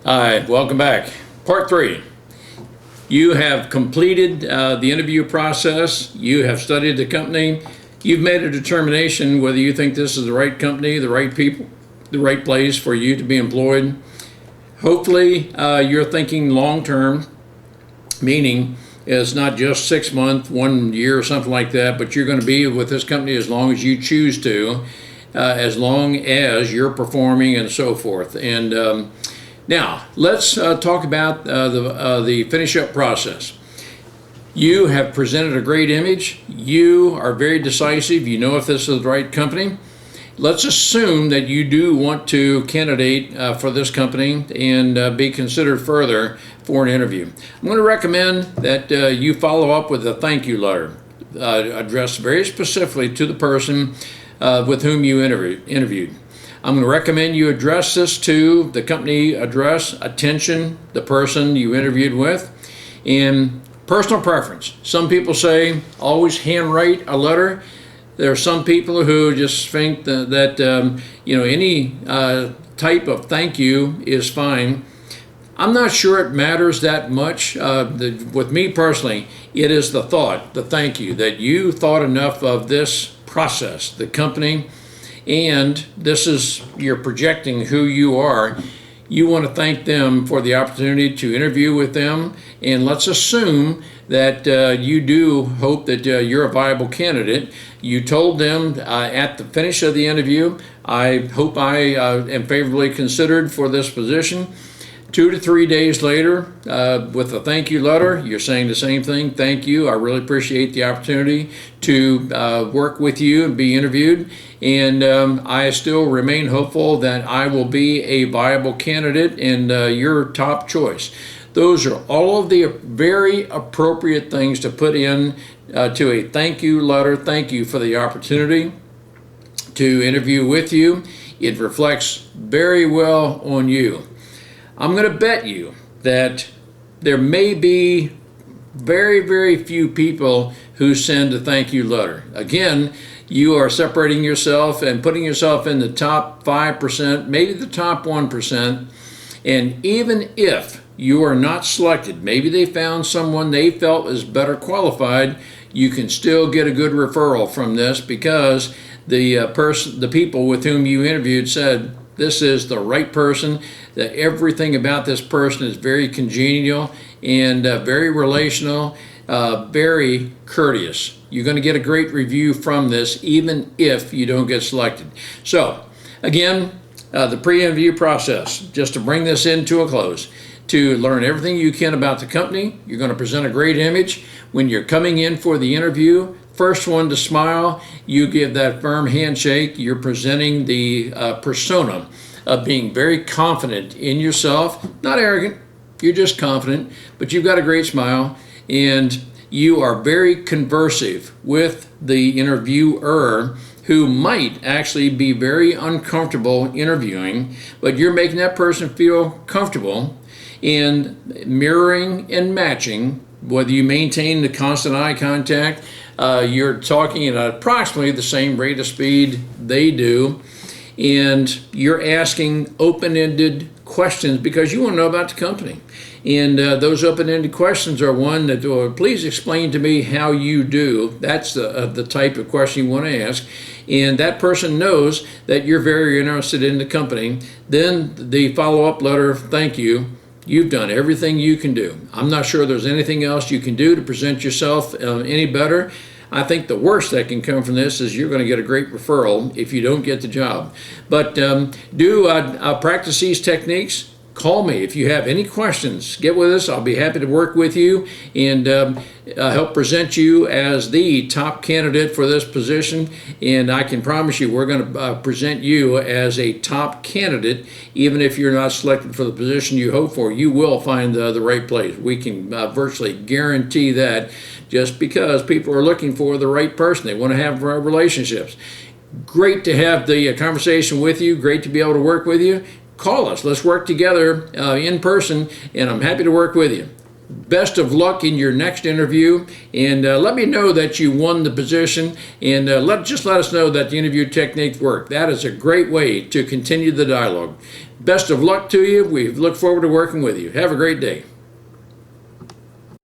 Hi, welcome back. Part 3. You have completed the interview process. You have studied the company. You've made a determination whether you think this is the right company, the right people, the right place for you to be employed. Hopefully, you're thinking long term, meaning it's not just 6 months, 1 year, or something like that, but you're going to be with this company as long as you choose to, as long as you're performing and so forth. And now, let's talk about the finish-up process. You have presented a great image. You are very decisive. You know if this is the right company. Let's assume that you do want to candidate for this company and be considered further for an interview. I'm going to recommend that you follow up with a thank you letter addressed very specifically to the person with whom you interviewed. I'm going to recommend you address this to the company address, attention, the person you interviewed with, and personal preference. Some people say always handwrite a letter. There are some people who just think that any type of thank you is fine. I'm not sure it matters that much. With me personally, it is the thought, the thank you, that you thought enough of this process, the company, and this is, you're projecting who you are. You want to thank them for the opportunity to interview with them, and let's assume that you do hope that you're a viable candidate. You told them at the finish of the interview, I hope I am favorably considered for this position. 2 to 3 days later, with a thank you letter, you're saying the same thing. Thank you. I really appreciate the opportunity to work with you and be interviewed. And I still remain hopeful that I will be a viable candidate and your top choice. Those are all of the very appropriate things to put in to a thank you letter. Thank you for the opportunity to interview with you. It reflects very well on you. I'm going to bet you that there may be very, very few people who send a thank you letter. Again, you are separating yourself and putting yourself in the top 5%, maybe the top 1%. And even if you are not selected, maybe they found someone they felt was better qualified, you can still get a good referral from this because the people with whom you interviewed said, this is the right person, that everything about this person is very congenial and very relational, very courteous. You're going to get a great review from this even if you don't get selected. So, again, the pre-interview process, just to bring this into a close, to learn everything you can about the company. You're going to present a great image. When you're coming in for the interview, first one to smile, you give that firm handshake. You're presenting the persona of being very confident in yourself, not arrogant, you're just confident, but you've got a great smile, and you are very conversive with the interviewer who might actually be very uncomfortable interviewing, but you're making that person feel comfortable, and mirroring and matching, whether you maintain the constant eye contact, you're talking at approximately the same rate of speed they do, and you're asking open-ended questions because you want to know about the company. And those open-ended questions are one that, please explain to me how you do. That's the type of question you want to ask. And that person knows that you're very interested in the company. Then the follow-up letter, thank you. You've done everything you can do. I'm not sure there's anything else you can do to present yourself any better. I think the worst that can come from this is you're going to get a great referral if you don't get the job. But practice these techniques. Call me if you have any questions. Get with us. I'll be happy to work with you and help present you as the top candidate for this position. And I can promise you we're going to present you as a top candidate. Even if you're not selected for the position you hope for, you will find the right place. We can virtually guarantee that, just because people are looking for the right person. They want to have relationships. Great to have the conversation with you. Great to be able to work with you. Call us. Let's work together in person, and I'm happy to work with you. Best of luck in your next interview, and let me know that you won the position, and let us know that the interview techniques work. That is a great way to continue the dialogue. Best of luck to you. We look forward to working with you. Have a great day.